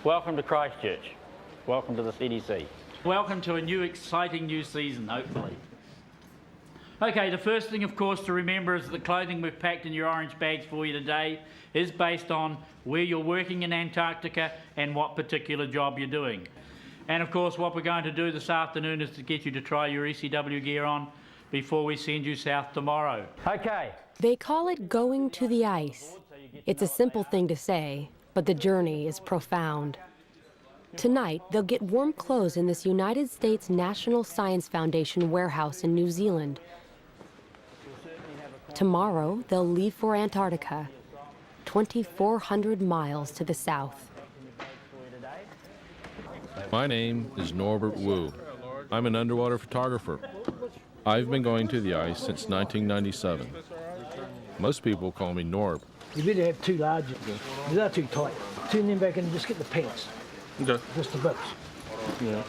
Welcome to Christchurch. Welcome to the CDC. Welcome to a new exciting new season, hopefully. Okay, the first thing, of course, to remember is that the clothing we've packed in your orange bags for you today is based on where you're working in Antarctica and what particular job you're doing. And, of course, what we're going to do this afternoon is to get you to try your ECW gear on before we send you south tomorrow. Okay. They call it going to the ice. It's a simple thing to say, but the journey is profound. Tonight, they'll get warm clothes in this United States National Science Foundation warehouse in New Zealand. Tomorrow, they'll leave for Antarctica, 2,400 miles to the south. My name is Norbert Wu. I'm an underwater photographer. I've been going to the ice since 1997. Most people call me Norb. You really have two large ones. They're too tight. Turn them back and just get the pants. Okay. Just the boots. Yeah.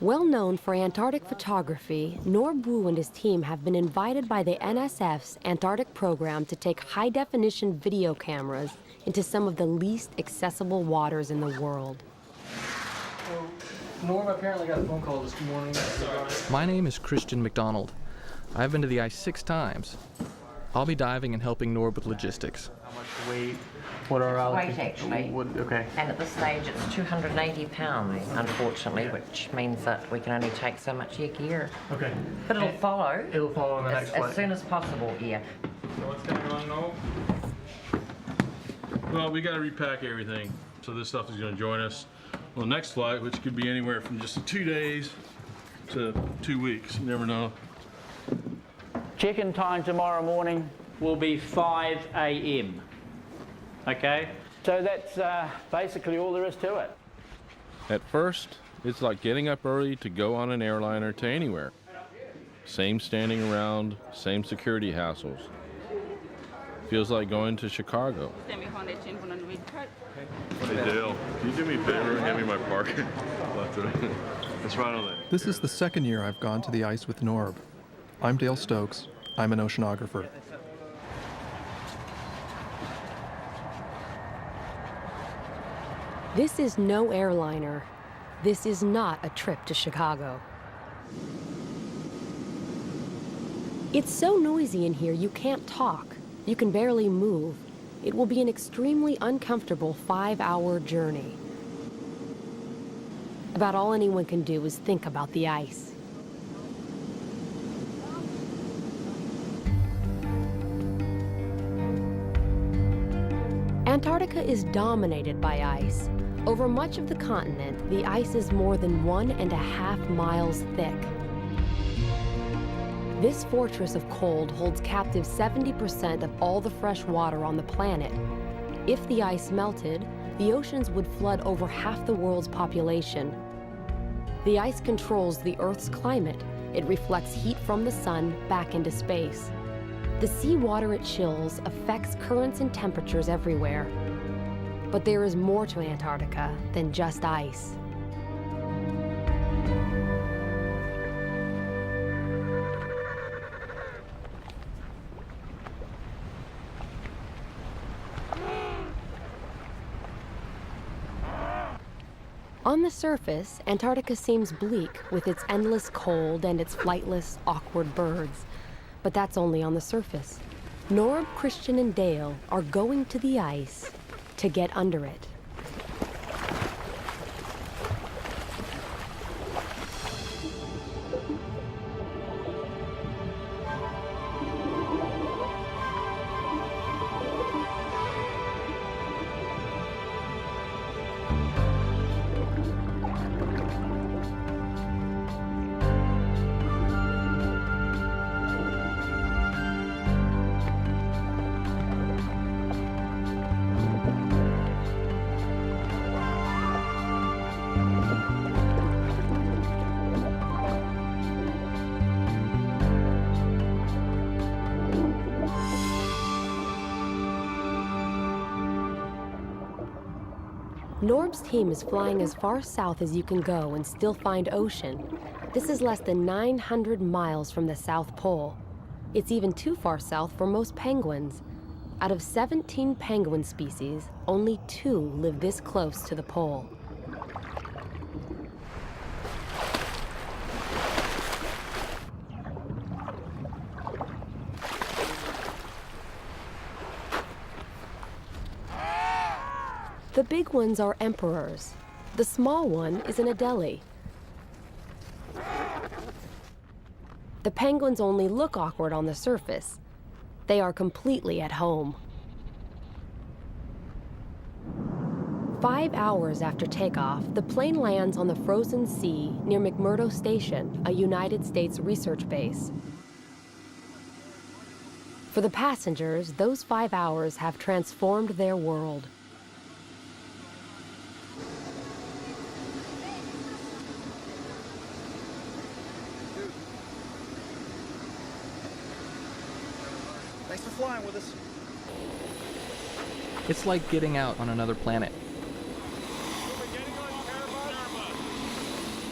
Well known for Antarctic photography, Norb Wu and his team have been invited by the NSF's Antarctic program to take high-definition video cameras into some of the least accessible waters in the world. Norm apparently got a phone call this morning. My name is Christian McDonald. I've been to the ice 6 times. I'll be diving and helping Norb with logistics. How much weight? What are our weight actually? Okay. And at this stage it's 280 pounds, unfortunately, which means that we can only take so much of your gear. Okay. But it'll follow. It'll follow in the next flight. As soon as possible, yeah. So what's going on now? Well, we got to repack everything. So this stuff is going to join us on the next flight, which could be anywhere from just 2 days to 2 weeks. You never know. Check-in time tomorrow morning will be 5 a.m. Okay? So that's basically all there is to it. At first, it's like getting up early to go on an airliner to anywhere. Same standing around, same security hassles. Feels like going to Chicago. Hey Dale, can you do me a favor and hand me my parking? It's right on there. This is the second year I've gone to the ice with Norb. I'm Dale Stokes. I'm an oceanographer. This is no airliner. This is not a trip to Chicago. It's so noisy in here you can't talk. You can barely move. It will be an extremely uncomfortable 5-hour journey. About all anyone can do is think about the ice. Antarctica is dominated by ice. Over much of the continent, the ice is more than 1.5 miles thick. This fortress of cold holds captive 70% of all the fresh water on the planet. If the ice melted, the oceans would flood over half the world's population. The ice controls the Earth's climate. It reflects heat from the sun back into space. The seawater it chills affects currents and temperatures everywhere. But there is more to Antarctica than just ice. On the surface, Antarctica seems bleak with its endless cold and its flightless, awkward birds. But that's only on the surface. Norb, Christian, and Dale are going to the ice to get under it. Norb's team is flying as far south as you can go and still find ocean. This is less than 900 miles from the South Pole. It's even too far south for most penguins. Out of 17 penguin species, only 2 live this close to the pole. The big ones are emperors. The small one is an Adelie. The penguins only look awkward on the surface. They are completely at home. 5 hours after takeoff, the plane lands on the frozen sea near McMurdo Station, a United States research base. For the passengers, those 5 hours have transformed their world. Thanks for flying with us. It's like getting out on another planet.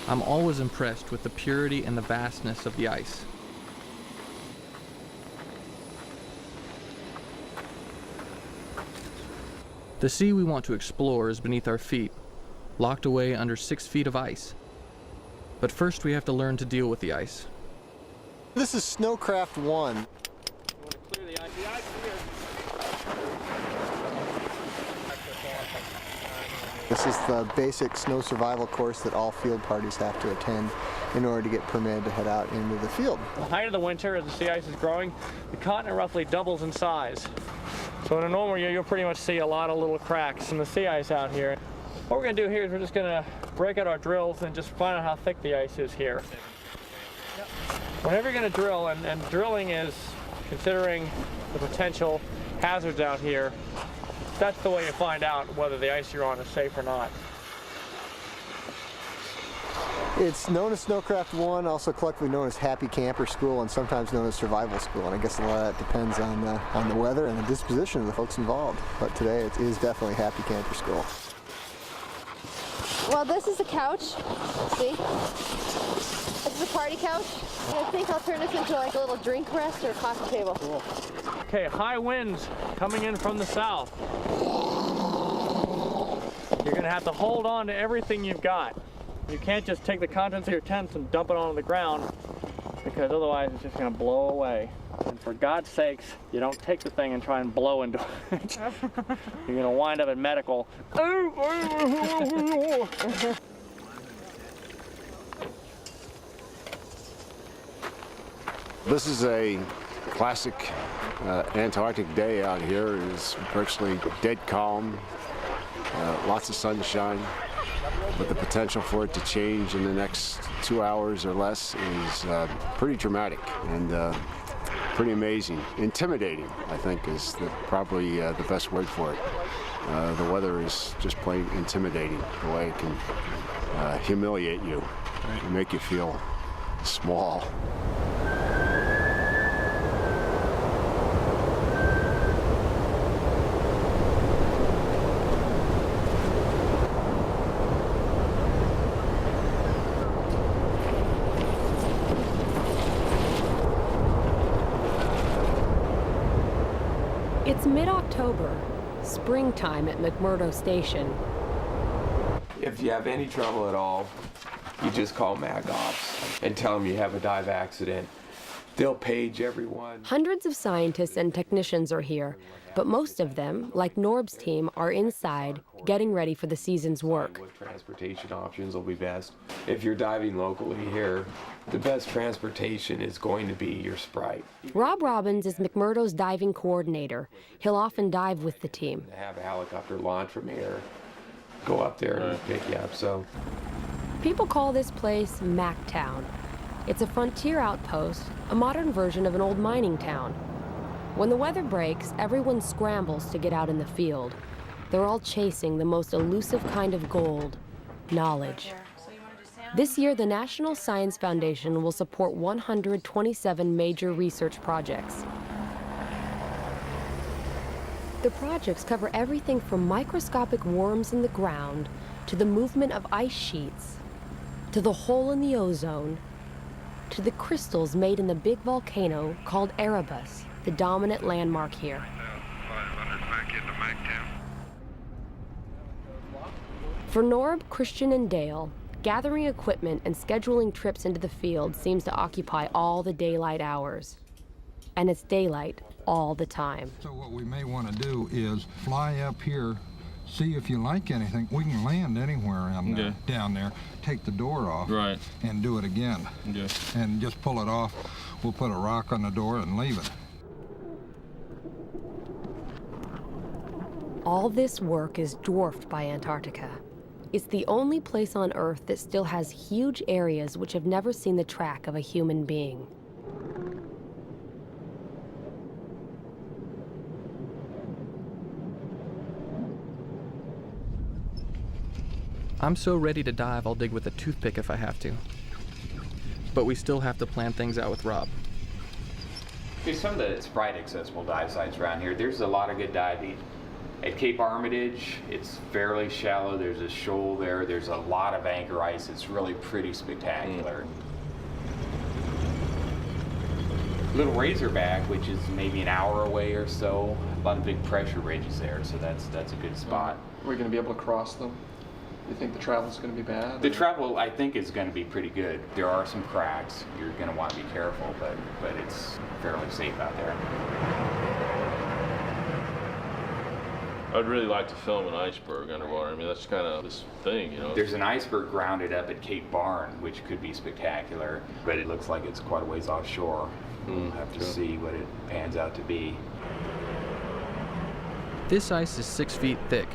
I'm always impressed with the purity and the vastness of the ice. The sea we want to explore is beneath our feet, locked away under 6 feet of ice. But first we have to learn to deal with the ice. This is Snowcraft 1. This is the basic snow survival course that all field parties have to attend in order to get permitted to head out into the field. The height of the winter, as the sea ice is growing, the continent roughly doubles in size. So in a normal year, you'll pretty much see a lot of little cracks in the sea ice out here. What we're going to do here is we're just going to break out our drills and just find out how thick the ice is here. Whenever you're going to drill, and drilling is considering the potential hazards out here, that's the way you find out whether the ice you're on is safe or not. It's known as Snowcraft 1, also collectively known as Happy Camper School, and sometimes known as Survival School. And I guess a lot of that depends on the weather and the disposition of the folks involved. But today it is definitely Happy Camper School. Well, this is a couch. See? This is a party couch. I think I'll turn this into like a little drink rest or a coffee table. Cool. Okay, high winds coming in from the south. You're going to have to hold on to everything you've got. You can't just take the contents of your tents and dump it onto the ground, because otherwise it's just going to blow away. And for God's sakes, you don't take the thing and try and blow into it. You're going to wind up in medical. This is a classic Antarctic day out here. It's virtually dead calm, lots of sunshine, but the potential for it to change in the next 2 hours or less is pretty dramatic and pretty amazing. Intimidating, I think, is probably the best word for it. The weather is just plain intimidating, the way it can humiliate you and make you feel small. It's mid-October, springtime at McMurdo Station. If you have any trouble at all, you just call Mag Ops and tell them you have a dive accident. They'll page everyone. Hundreds of scientists and technicians are here, but most of them, like Norb's team, are inside, getting ready for the season's work. What transportation options will be best? If you're diving locally here, the best transportation is going to be your Sprite. Rob Robbins is McMurdo's diving coordinator. He'll often dive with the team. Have a helicopter launch from here, go up there and pick you up, so. People call this place Mactown. It's a frontier outpost, a modern version of an old mining town. When the weather breaks, everyone scrambles to get out in the field. They're all chasing the most elusive kind of gold, knowledge. This year, the National Science Foundation will support 127 major research projects. The projects cover everything from microscopic worms in the ground, to the movement of ice sheets, to the hole in the ozone, to the crystals made in the big volcano called Erebus, the dominant landmark here. For Norb, Christian, and Dale, gathering equipment and scheduling trips into the field seems to occupy all the daylight hours. And it's daylight all the time. So what we may want to do is fly up here, see if you like anything. We can land anywhere down there, take the door off, right, and do it again. Okay. And just pull it off. We'll put a rock on the door and leave it. All this work is dwarfed by Antarctica. It's the only place on Earth that still has huge areas which have never seen the track of a human being. I'm so ready to dive, I'll dig with a toothpick if I have to. But we still have to plan things out with Rob. Okay, some of the Sprite accessible dive sites around here, there's a lot of good diving. At Cape Armitage, it's fairly shallow. There's a shoal there. There's a lot of anchor ice. It's really pretty spectacular. Little Razorback, which is maybe an hour away or so, a lot of big pressure ridges there, so that's a good spot. Are we going to be able to cross them? You think the travel's going to be bad? The travel, I think, is going to be pretty good. There are some cracks. You're going to want to be careful, but it's fairly safe out there. I'd really like to film an iceberg underwater. I mean, that's kind of this thing, you know. There's an iceberg grounded up at Cape Barn, which could be spectacular, but it looks like it's quite a ways offshore. We'll have to see what it pans out to be. This ice is 6 feet thick.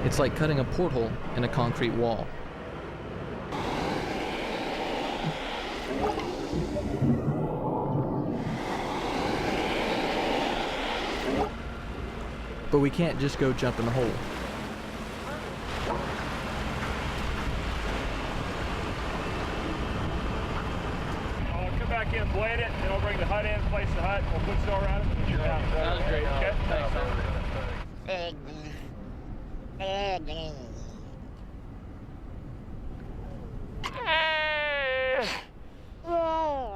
It's like cutting a porthole in a concrete wall. But we can't just go jump in the hole. Come back in, blade it, then we'll bring the hut in, place the hut, we'll put snow around it, and you're down. Sounds great. Okay, thanks.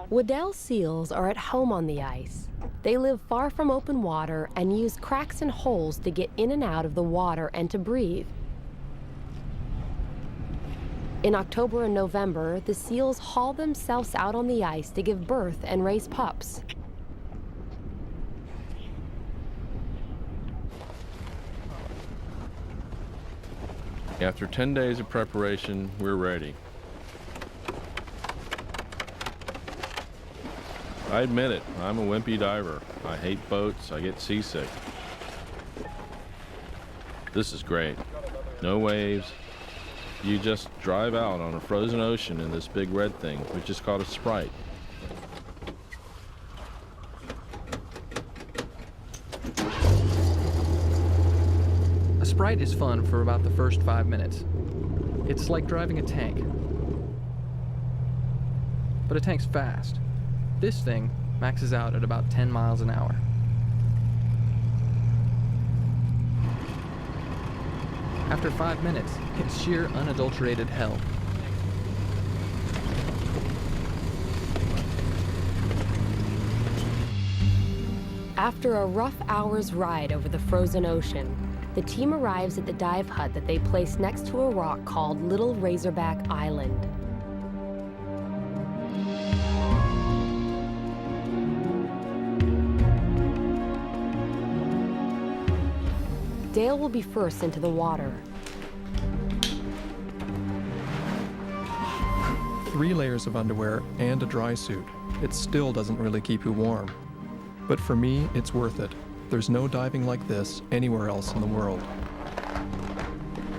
Waddell seals are at home on the ice. They live far from open water and use cracks and holes to get in and out of the water and to breathe. In October and November, the seals haul themselves out on the ice to give birth and raise pups. After 10 days of preparation, we're ready. I admit it, I'm a wimpy diver. I hate boats, I get seasick. This is great. No waves. You just drive out on a frozen ocean in this big red thing, which is called a Sprite. A Sprite is fun for about the first 5 minutes. It's like driving a tank. But a tank's fast. This thing maxes out at about 10 miles an hour. After 5 minutes, it's sheer unadulterated hell. After a rough hour's ride over the frozen ocean, the team arrives at the dive hut that they place next to a rock called Little Razorback Island. Dale will be first into the water. 3 layers of underwear and a dry suit. It still doesn't really keep you warm. But for me, it's worth it. There's no diving like this anywhere else in the world.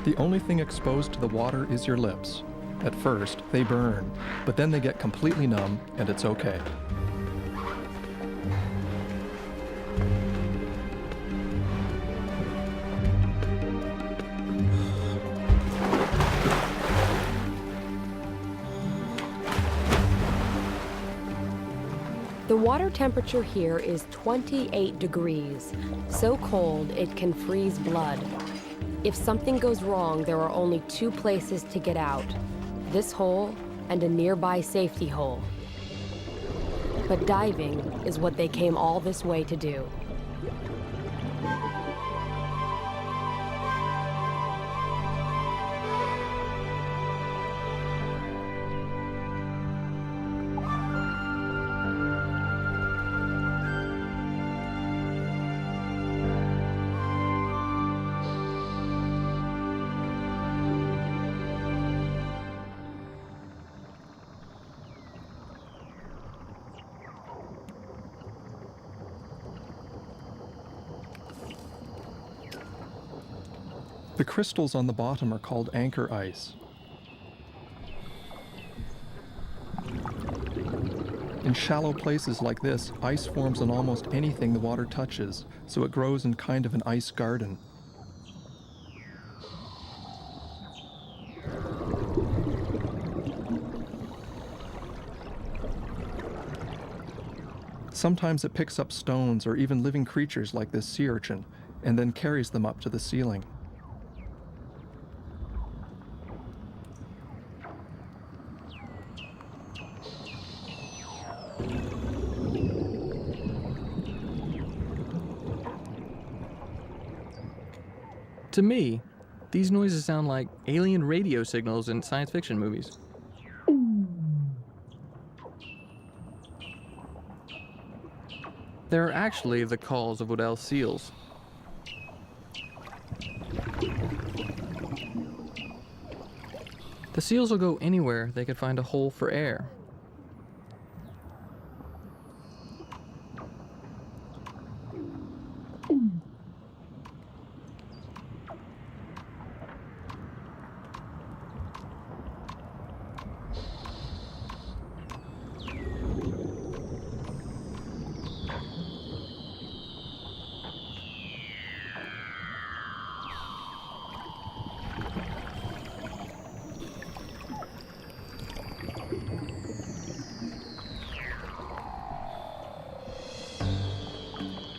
The only thing exposed to the water is your lips. At first, they burn, but then they get completely numb, and it's okay. The water temperature here is 28 degrees, so cold it can freeze blood. If something goes wrong, there are only 2 places to get out: this hole and a nearby safety hole. But diving is what they came all this way to do. The crystals on the bottom are called anchor ice. In shallow places like this, ice forms on almost anything the water touches, so it grows in kind of an ice garden. Sometimes it picks up stones or even living creatures like this sea urchin, and then carries them up to the ceiling. To me, these noises sound like alien radio signals in science fiction movies. They're actually the calls of Weddell seals. The seals will go anywhere they could find a hole for air.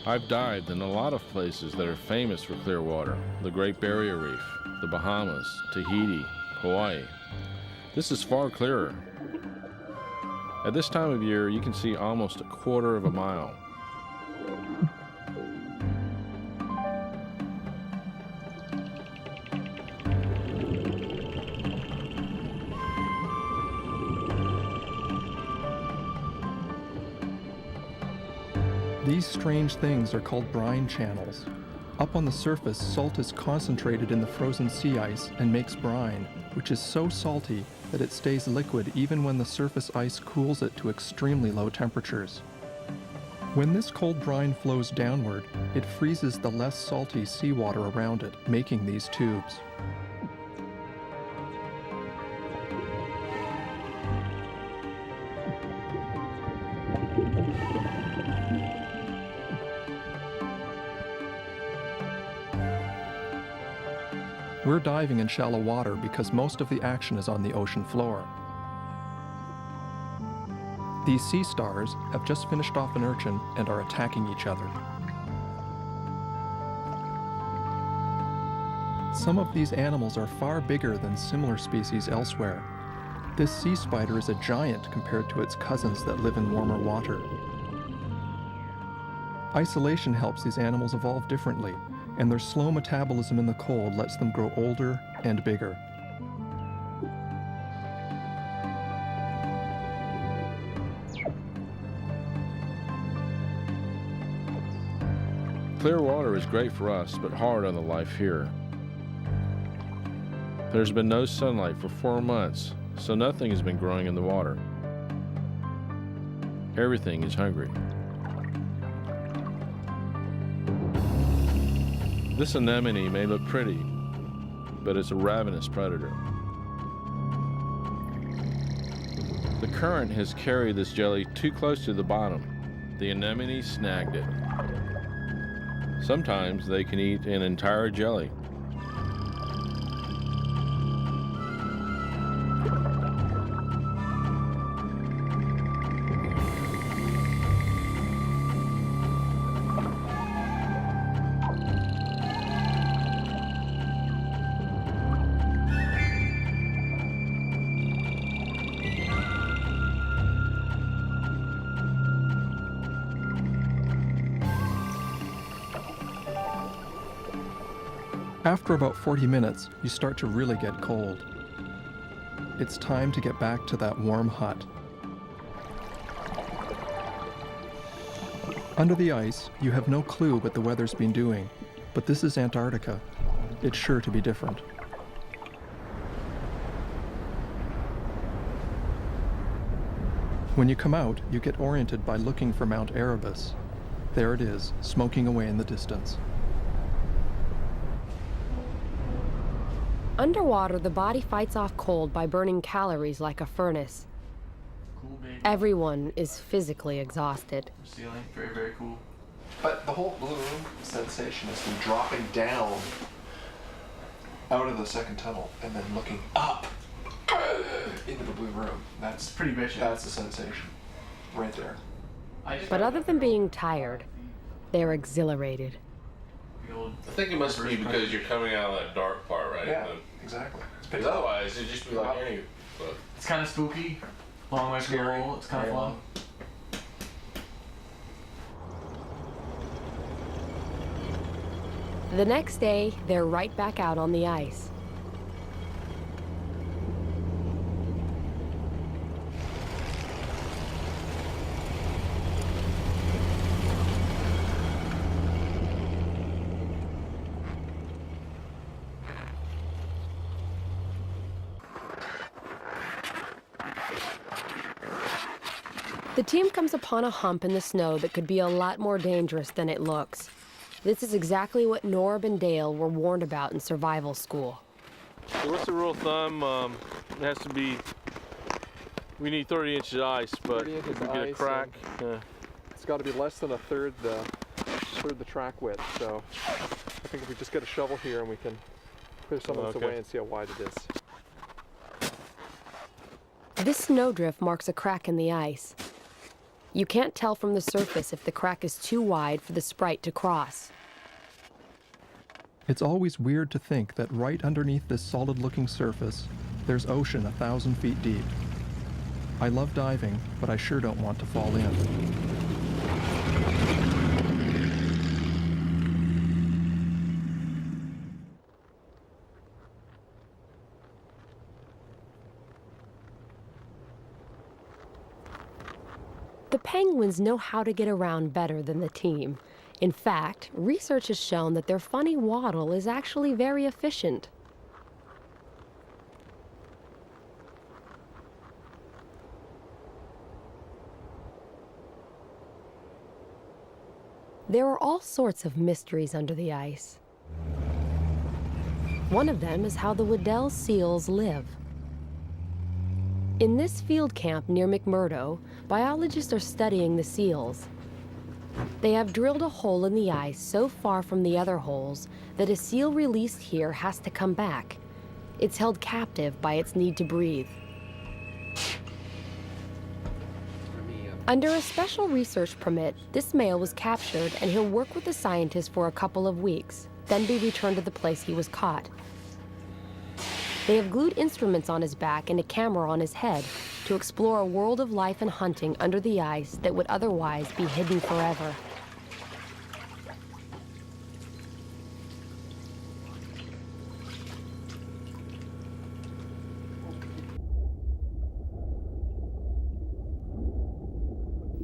I've dived in a lot of places that are famous for clear water. The Great Barrier Reef, the Bahamas, Tahiti, Hawaii. This is far clearer. At this time of year, you can see almost a quarter of a mile. These strange things are called brine channels. Up on the surface, salt is concentrated in the frozen sea ice and makes brine, which is so salty that it stays liquid even when the surface ice cools it to extremely low temperatures. When this cold brine flows downward, it freezes the less salty seawater around it, making these tubes. We're diving in shallow water because most of the action is on the ocean floor. These sea stars have just finished off an urchin and are attacking each other. Some of these animals are far bigger than similar species elsewhere. This sea spider is a giant compared to its cousins that live in warmer water. Isolation helps these animals evolve differently, and their slow metabolism in the cold lets them grow older and bigger. Clear water is great for us, but hard on the life here. There's been no sunlight for 4 months, so nothing has been growing in the water. Everything is hungry. This anemone may look pretty, but it's a ravenous predator. The current has carried this jelly too close to the bottom. The anemone snagged it. Sometimes they can eat an entire jelly. After about 40 minutes, you start to really get cold. It's time to get back to that warm hut. Under the ice, you have no clue what the weather's been doing, but this is Antarctica. It's sure to be different. When you come out, you get oriented by looking for Mount Erebus. There it is, smoking away in the distance. Underwater, the body fights off cold by burning calories like a furnace. Cool, baby. Everyone is physically exhausted. Ceiling, very, very cool. But the whole balloon sensation is from dropping down out of the second tunnel and then looking up into the blue room. That's pretty vicious. That's the sensation right there. But other than being tired, they're exhilarated. I think it must be because you're coming out of that dark part, right? Yeah, exactly. Because otherwise, it'd just be like any. But It's kind of spooky. Long way from roll. It's kind of fun. The next day, they're right back out on the ice. The team comes upon a hump in the snow that could be a lot more dangerous than it looks. This is exactly what Norb and Dale were warned about in survival school. so what's the rule of thumb? It has to be. We need 30 inches of ice, but 30 inches if we of get a ice crack, It's got to be less than a third the track width. So I think if we just get a shovel here and we can clear some of this away and see how wide it is. This snowdrift marks a crack in the ice. You can't tell from the surface if the crack is too wide for the Sprite to cross. It's always weird to think that right underneath this solid-looking surface, there's ocean 1,000 feet deep. I love diving, but I sure don't want to fall in. The penguins know how to get around better than the team. In fact, research has shown that their funny waddle is actually very efficient. There are all sorts of mysteries under the ice. One of them is how the Weddell seals live. In this field camp near McMurdo, biologists are studying the seals. They have drilled a hole in the ice so far from the other holes that a seal released here has to come back. It's held captive by its need to breathe. Under a special research permit, this male was captured and he'll work with the scientists for a couple of weeks, then be returned to the place he was caught. They have glued instruments on his back and a camera on his head to explore a world of life and hunting under the ice that would otherwise be hidden forever.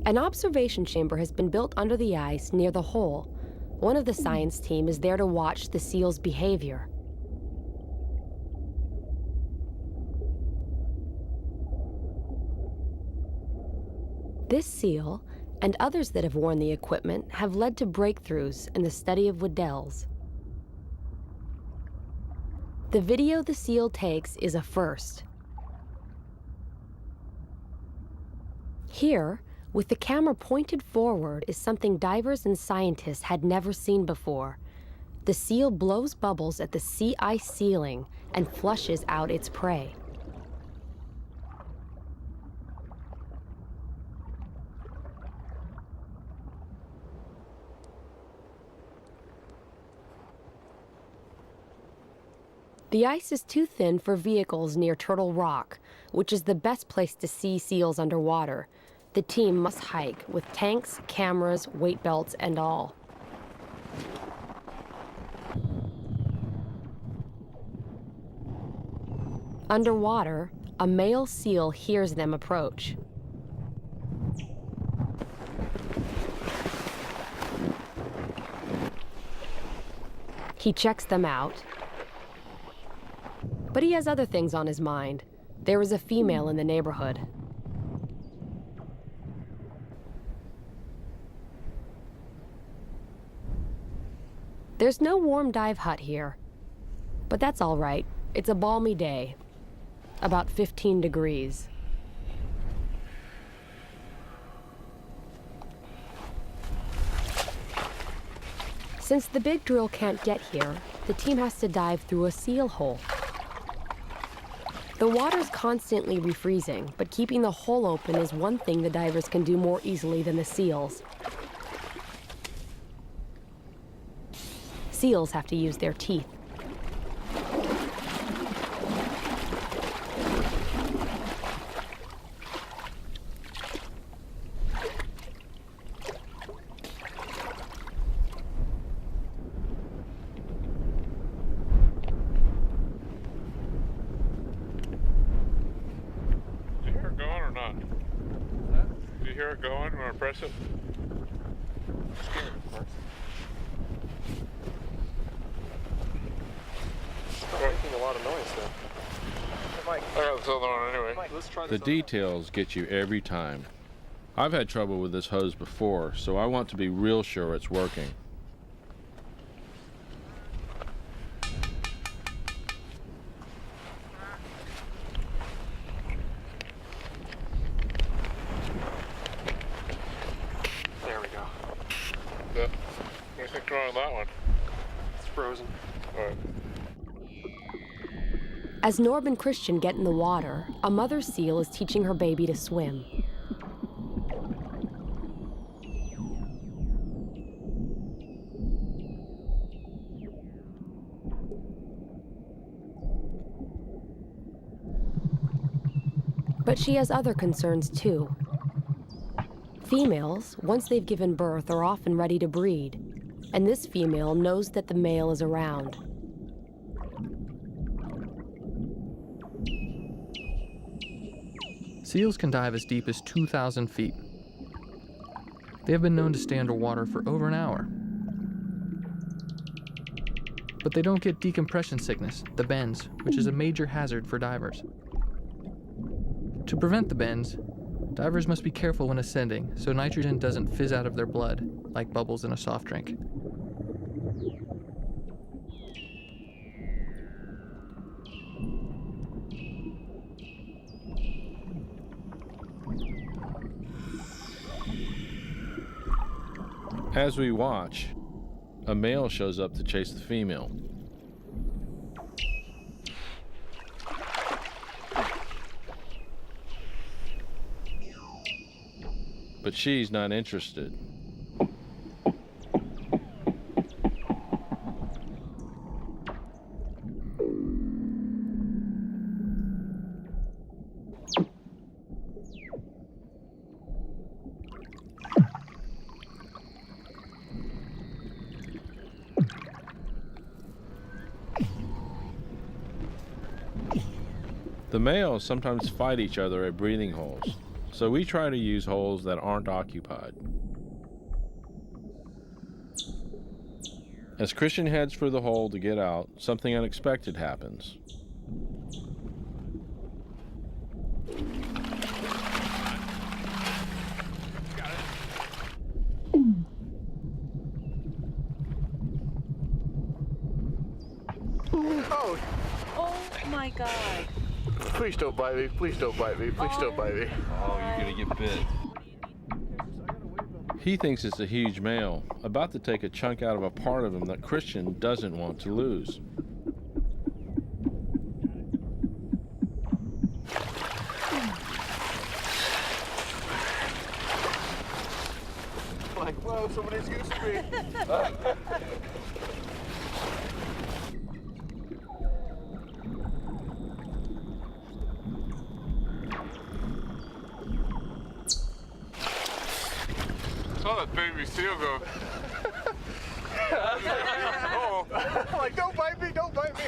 An observation chamber has been built under the ice near the hole. One of the science team is there to watch the seal's behavior. This seal, and others that have worn the equipment, have led to breakthroughs in the study of Weddells. The video the seal takes is a first. Here, with the camera pointed forward, is something divers and scientists had never seen before. The seal blows bubbles at the sea ice ceiling and flushes out its prey. The ice is too thin for vehicles near Turtle Rock, which is the best place to see seals underwater. The team must hike with tanks, cameras, weight belts, and all. Underwater, a male seal hears them approach. He checks them out, but he has other things on his mind. There is a female in the neighborhood. There's no warm dive hut here, but that's all right. It's a balmy day, about 15 degrees. Since the big drill can't get here, the team has to dive through a seal hole. The water's constantly refreezing, but keeping the hole open is one thing the divers can do more easily than the seals. Seals have to use their teeth. Did you hear it going or not? Did you hear it going? You want to press it? Making a lot of noise though. I got this other one anyway. Mike, let's try The details get you every time. I've had trouble with this hose before, so I want to be real sure it's working. There we go. What do you think's wrong with that one? It's frozen. All right. As Norb and Christian get in the water, a mother seal is teaching her baby to swim. But she has other concerns too. Females, once they've given birth, are often ready to breed, and this female knows that the male is around. Seals can dive as deep as 2,000 feet. They have been known to stay underwater for over an hour. But they don't get decompression sickness, the bends, which is a major hazard for divers. To prevent the bends, divers must be careful when ascending so nitrogen doesn't fizz out of their blood like bubbles in a soft drink. As we watch, a male shows up to chase the female. But she's not interested. The males sometimes fight each other at breathing holes, so we try to use holes that aren't occupied. As Christian heads for the hole to get out, something unexpected happens. Oh! Oh my God! Please don't bite me, please don't bite me, please don't bite me. Oh, you're gonna get bit. He thinks it's a huge male, about to take a chunk out of a part of him that Christian doesn't want to lose. Like, whoa, somebody's goosing me. Saw that baby seal go. Oh. Like, don't bite me, don't bite me.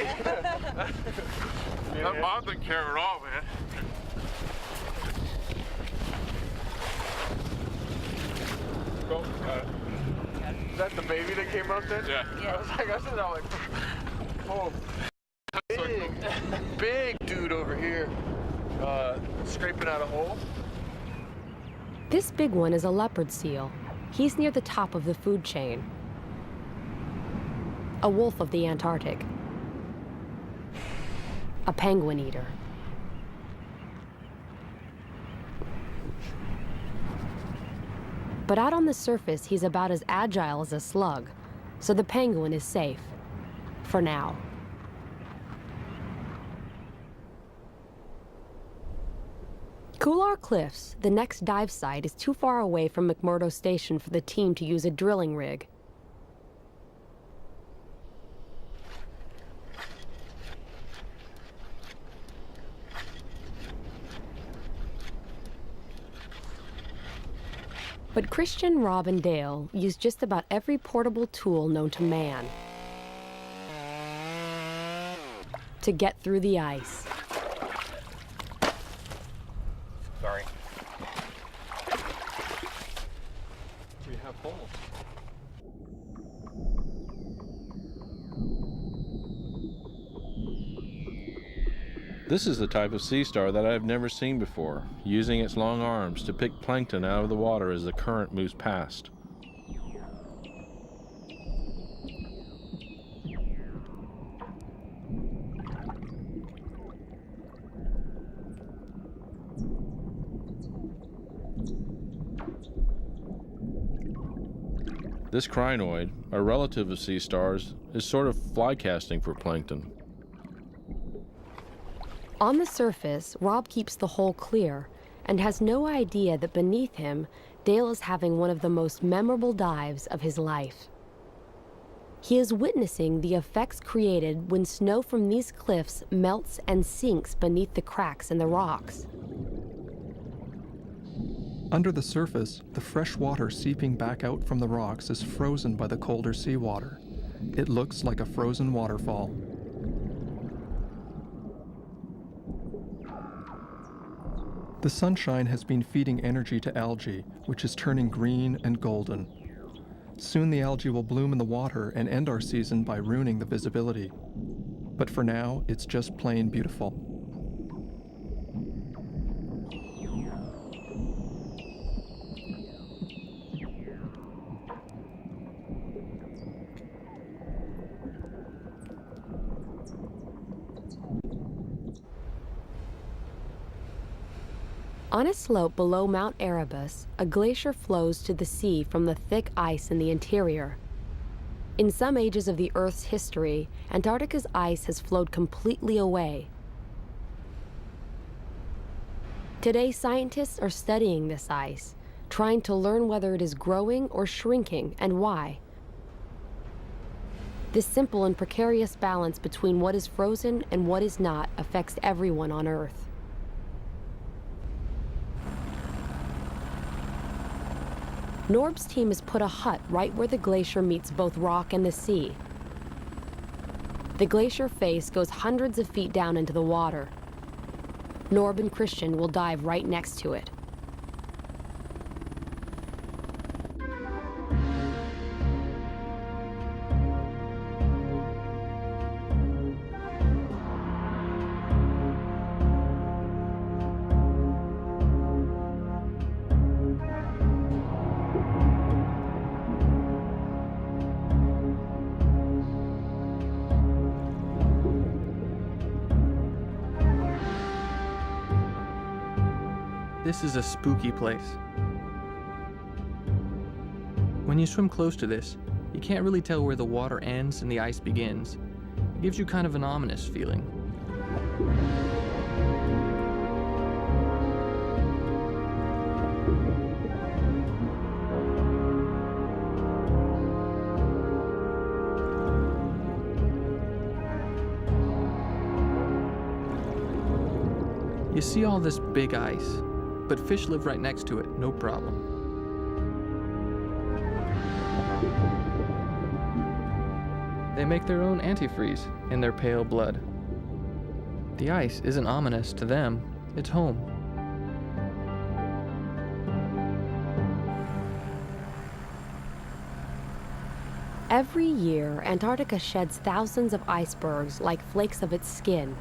That mom didn't care at all, man. Go, is that the baby that came up then? Yeah. I said, I'm like, oh, big dude over here, scraping out a hole. This big one is a leopard seal. He's near the top of the food chain. A wolf of the Antarctic. A penguin eater. But out on the surface, he's about as agile as a slug, so the penguin is safe. For now. Couloir Cliffs, the next dive site, is too far away from McMurdo Station for the team to use a drilling rig. But Christian, Rob, and Dale use just about every portable tool known to man to get through the ice. Sorry. We have holes. This is the type of sea star that I've never seen before, using its long arms to pick plankton out of the water as the current moves past. This crinoid, a relative of sea stars, is sort of fly casting for plankton. On the surface, Rob keeps the hole clear and has no idea that beneath him, Dale is having one of the most memorable dives of his life. He is witnessing the effects created when snow from these cliffs melts and sinks beneath the cracks in the rocks. Under the surface, the fresh water seeping back out from the rocks is frozen by the colder seawater. It looks like a frozen waterfall. The sunshine has been feeding energy to algae, which is turning green and golden. Soon the algae will bloom in the water and end our season by ruining the visibility. But for now, it's just plain beautiful. On a slope below Mount Erebus, a glacier flows to the sea from the thick ice in the interior. In some ages of the Earth's history, Antarctica's ice has flowed completely away. Today, scientists are studying this ice, trying to learn whether it is growing or shrinking and why. This simple and precarious balance between what is frozen and what is not affects everyone on Earth. Norb's team has put a hut right where the glacier meets both rock and the sea. The glacier face goes hundreds of feet down into the water. Norb and Christian will dive right next to it. This is a spooky place. When you swim close to this, you can't really tell where the water ends and the ice begins. It gives you kind of an ominous feeling. You see all this big ice, but fish live right next to it, no problem. They make their own antifreeze in their pale blood. The ice isn't ominous to them, it's home. Every year, Antarctica sheds thousands of icebergs like flakes of its skin.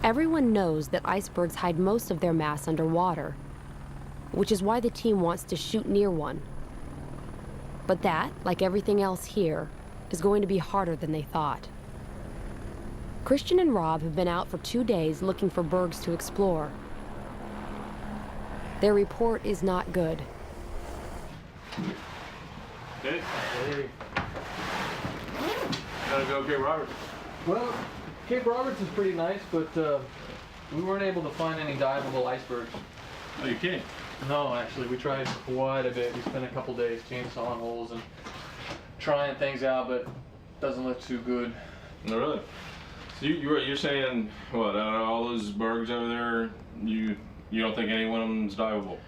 Everyone knows that icebergs hide most of their mass underwater, which is why the team wants to shoot near one. But that, like everything else here, is going to be harder than they thought. Christian and Rob have been out for 2 days looking for bergs to explore. Their report is not good. Hey. Gotta go Cape Roberts. Well, Cape Roberts is pretty nice, but we weren't able to find any diveable icebergs. Oh, you can't? No, actually, we tried quite a bit. We spent a couple days chainsawing holes and trying things out, but it doesn't look too good. No, really? So you're saying, what, out of all those bergs over there, you don't think any one of them's diveable?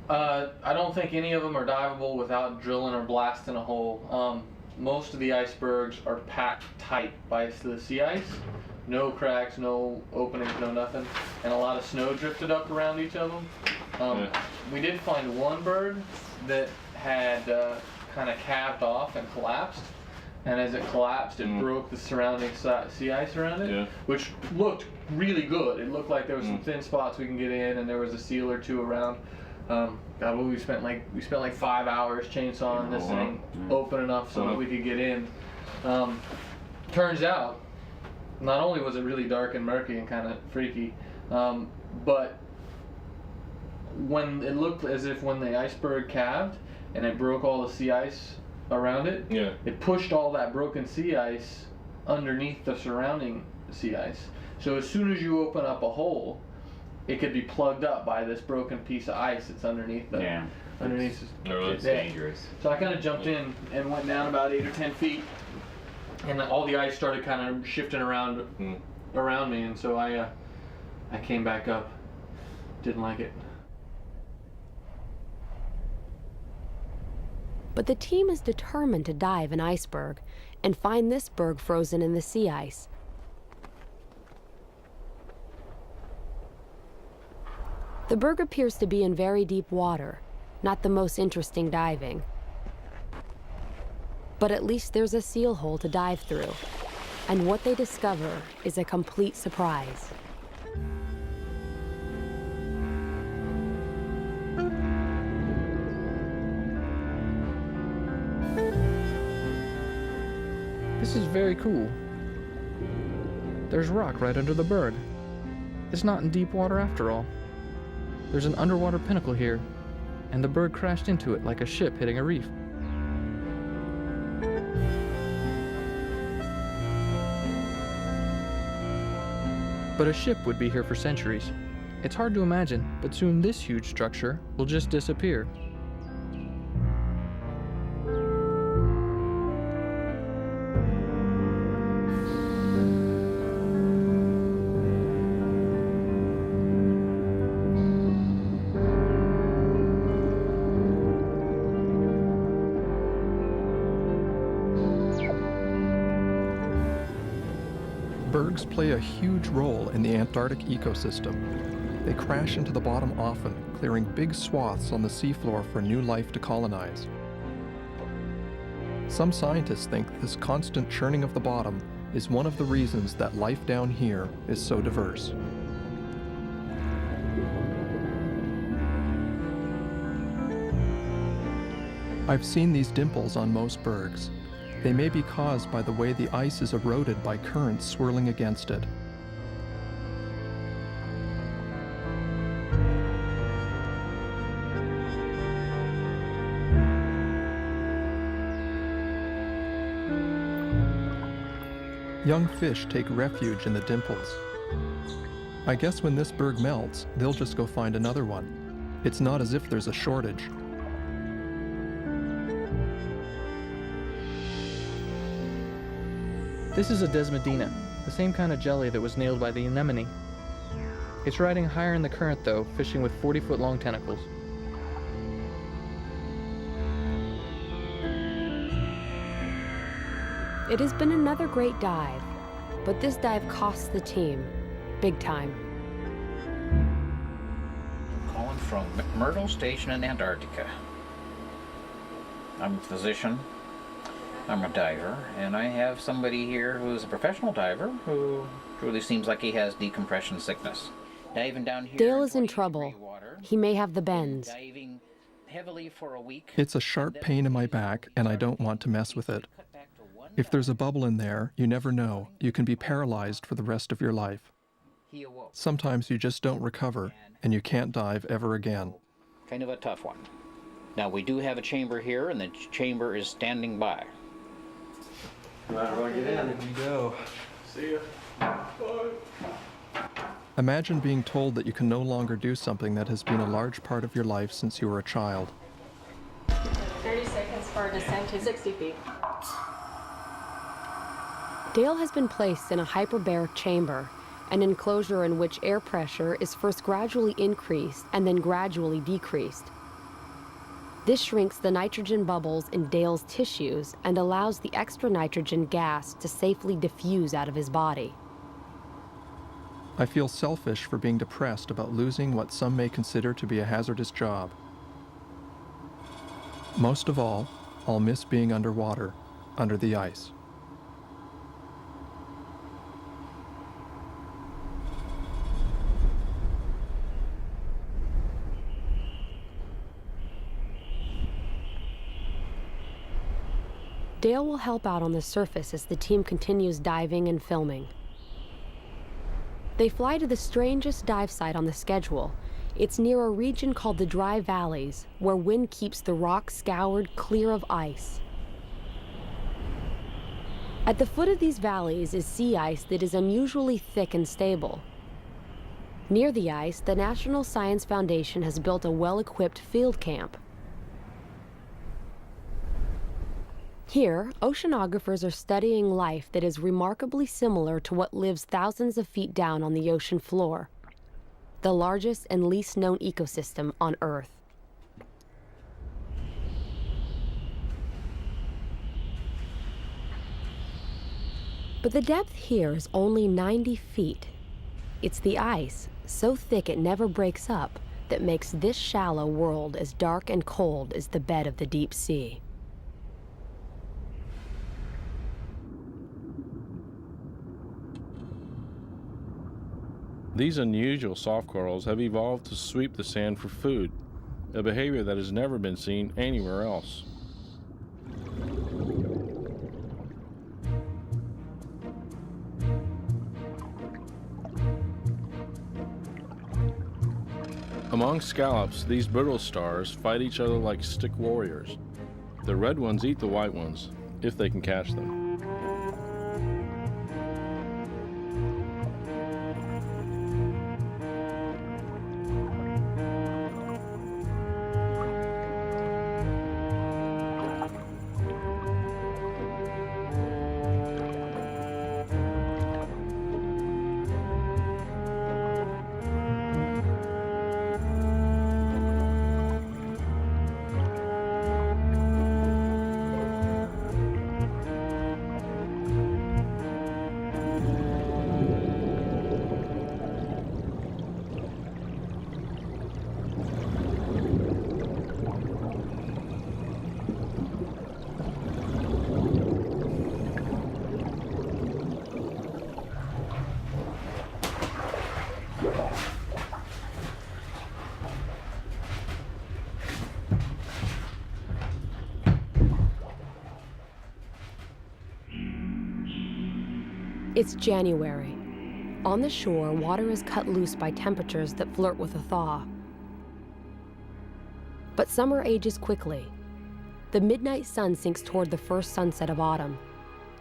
I don't think any of them are diveable without drilling or blasting a hole. Most of the icebergs are packed tight by the sea ice. No cracks, no openings, no nothing. And a lot of snow drifted up around each of them. We did find one berg that had kind of calved off and collapsed. And as it collapsed, it broke the surrounding sea ice around it, which looked really good. It looked like there was some thin spots we can get in, and there was a seal or two around. God, we spent like 5 hours chainsawing this thing open enough so that we could get in. Turns out, not only was it really dark and murky and kind of freaky, but when it looked as if when the iceberg calved and it broke all the sea ice around it, it pushed all that broken sea ice underneath the surrounding sea ice. So as soon as you open up a hole, it could be plugged up by this broken piece of ice that's underneath the underneath. It's dangerous. So I kind of jumped in and went down about 8 or 10 feet, and all the ice started kind of shifting around around me, and so I came back up. Didn't like it. But the team is determined to dive an iceberg and find this berg frozen in the sea ice. The berg appears to be in very deep water, not the most interesting diving. But at least there's a seal hole to dive through, and what they discover is a complete surprise. This is very cool. There's rock right under the berg. It's not in deep water after all. There's an underwater pinnacle here, and the berg crashed into it like a ship hitting a reef. But a ship would be here for centuries. It's hard to imagine, but soon this huge structure will just disappear. Bergs play a huge role in the Antarctic ecosystem. They crash into the bottom often, clearing big swaths on the seafloor for new life to colonize. Some scientists think this constant churning of the bottom is one of the reasons that life down here is so diverse. I've seen these dimples on most bergs. They may be caused by the way the ice is eroded by currents swirling against it. Young fish take refuge in the dimples. I guess when this berg melts, they'll just go find another one. It's not as if there's a shortage. This is a desmodina, the same kind of jelly that was nailed by the anemone. It's riding higher in the current though, fishing with 40-foot long tentacles. It has been another great dive, but this dive costs the team big time. Calling from McMurdo Station in Antarctica. I'm a physician, I'm a diver, and I have somebody here who's a professional diver who truly seems like he has decompression sickness. Diving down here. Dale is in trouble. He may have the bends. Diving heavily for a week. It's a sharp pain in my back, and I don't want to mess with it. If there's a bubble in there, you never know. You can be paralyzed for the rest of your life. Sometimes you just don't recover, and you can't dive ever again. Kind of a tough one. Now, we do have a chamber here, and the chamber is standing by. Might well get in. Here we go. See ya. Imagine being told that you can no longer do something that has been a large part of your life since you were a child. 30 seconds for a descent to 60 feet. Dale has been placed in a hyperbaric chamber, an enclosure in which air pressure is first gradually increased and then gradually decreased. This shrinks the nitrogen bubbles in Dale's tissues and allows the extra nitrogen gas to safely diffuse out of his body. I feel selfish for being depressed about losing what some may consider to be a hazardous job. Most of all, I'll miss being underwater, under the ice. Dale will help out on the surface as the team continues diving and filming. They fly to the strangest dive site on the schedule. It's near a region called the Dry Valleys, where wind keeps the rock scoured clear of ice. At the foot of these valleys is sea ice that is unusually thick and stable. Near the ice, the National Science Foundation has built a well-equipped field camp. Here, oceanographers are studying life that is remarkably similar to what lives thousands of feet down on the ocean floor, the largest and least known ecosystem on Earth. But the depth here is only 90 feet. It's the ice, so thick it never breaks up, that makes this shallow world as dark and cold as the bed of the deep sea. These unusual soft corals have evolved to sweep the sand for food, a behavior that has never been seen anywhere else. Among scallops, these brittle stars fight each other like stick warriors. The red ones eat the white ones, if they can catch them. It's January. On the shore, water is cut loose by temperatures that flirt with a thaw. But summer ages quickly. The midnight sun sinks toward the first sunset of autumn,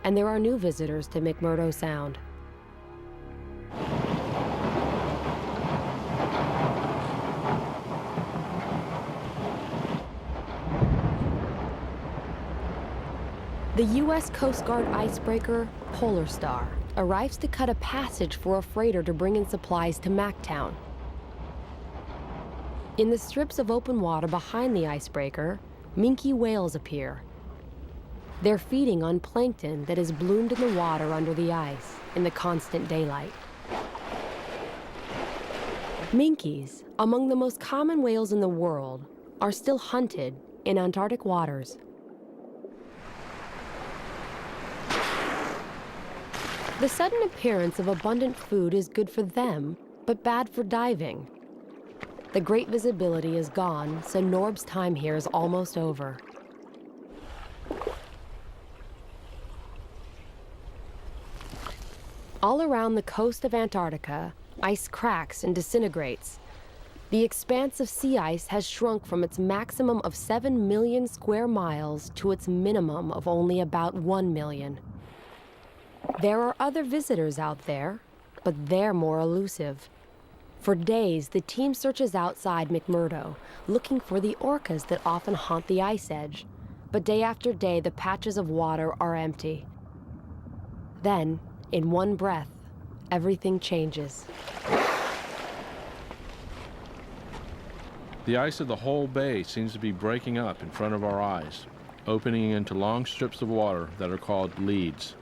and there are new visitors to McMurdo Sound. The U.S. Coast Guard icebreaker, Polar Star, arrives to cut a passage for a freighter to bring in supplies to Mactown. In the strips of open water behind the icebreaker, minke whales appear. They're feeding on plankton that has bloomed in the water under the ice in the constant daylight. Minkies, among the most common whales in the world, are still hunted in Antarctic waters. The sudden appearance of abundant food is good for them, but bad for diving. The great visibility is gone, so Norb's time here is almost over. All around the coast of Antarctica, ice cracks and disintegrates. The expanse of sea ice has shrunk from its maximum of 7 million square miles to its minimum of only about 1 million. There are other visitors out there, but they're more elusive. For days, the team searches outside McMurdo, looking for the orcas that often haunt the ice edge. But day after day, the patches of water are empty. Then, in one breath, everything changes. The ice of the whole bay seems to be breaking up in front of our eyes, opening into long strips of water that are called leads.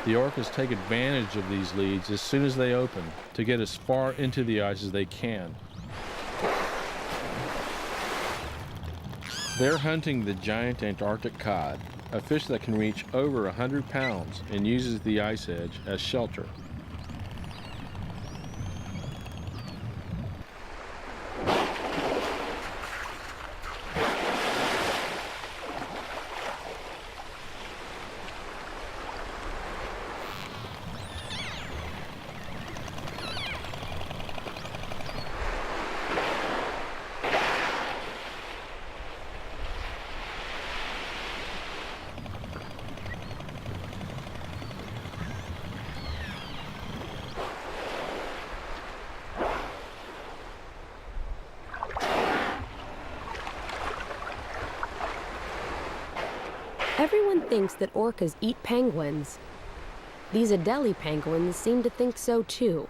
The orcas take advantage of these leads as soon as they open to get as far into the ice as they can. They're hunting the giant Antarctic cod, a fish that can reach over 100 pounds and uses the ice edge as shelter. Everyone thinks that orcas eat penguins. These Adelie penguins seem to think so too.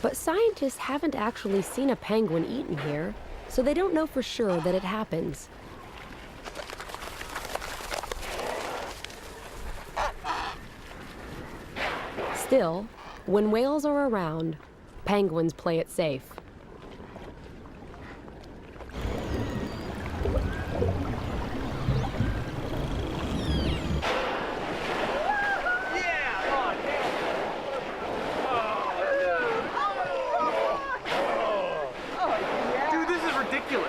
But scientists haven't actually seen a penguin eaten here, so they don't know for sure that it happens. Still, when whales are around, penguins play it safe. Dude, this is ridiculous.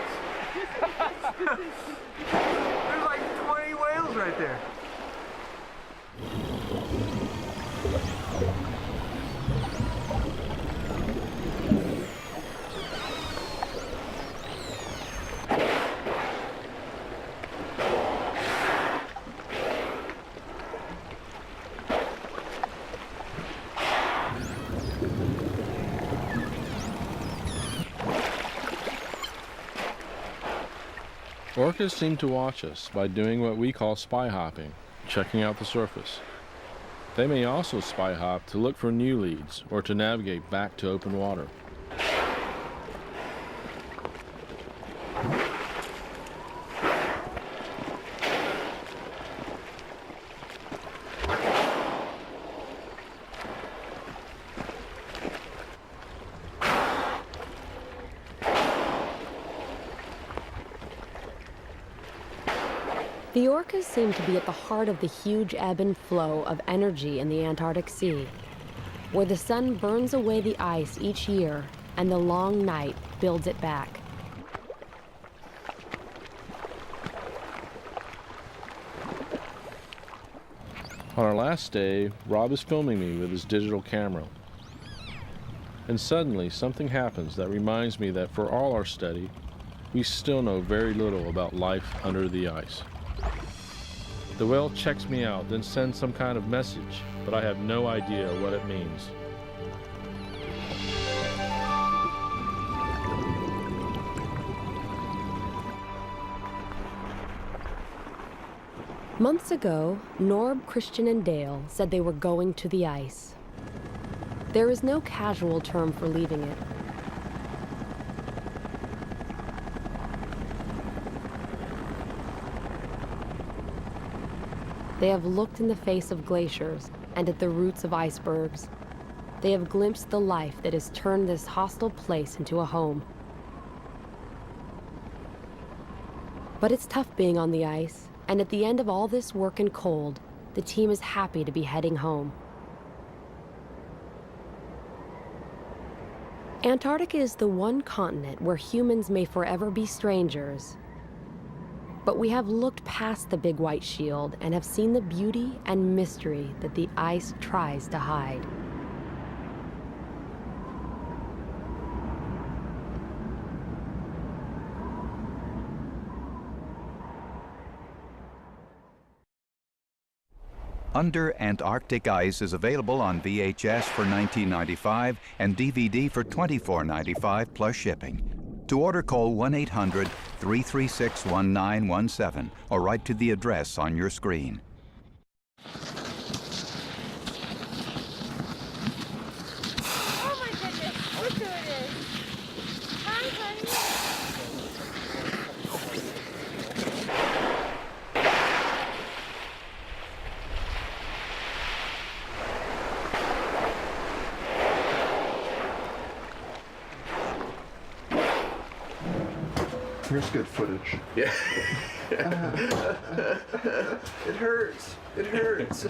There's like 20 whales right there. Orcas seem to watch us by doing what we call spy hopping, checking out the surface. They may also spy hop to look for new leads or to navigate back to open water. The orcas seem to be at the heart of the huge ebb and flow of energy in the Antarctic Sea, where the sun burns away the ice each year and the long night builds it back. On our last day, Rob is filming me with his digital camera. And suddenly, something happens that reminds me that for all our study, we still know very little about life under the ice. The whale checks me out, then sends some kind of message, but I have no idea what it means. Months ago, Norb, Christian, and Dale said they were going to the ice. There is no casual term for leaving it. They have looked in the face of glaciers and at the roots of icebergs. They have glimpsed the life that has turned this hostile place into a home. But it's tough being on the ice, and at the end of all this work and cold, the team is happy to be heading home. Antarctica is the one continent where humans may forever be strangers. But we have looked past the big white shield and have seen the beauty and mystery that the ice tries to hide. Under Antarctic Ice is available on VHS for $19.95 and DVD for $24.95 plus shipping. To order, call 1-800-336-1917 or write to the address on your screen. Oh my goodness, look who it is. Hi, honey. Here's good footage. Yeah. It hurts. It hurts.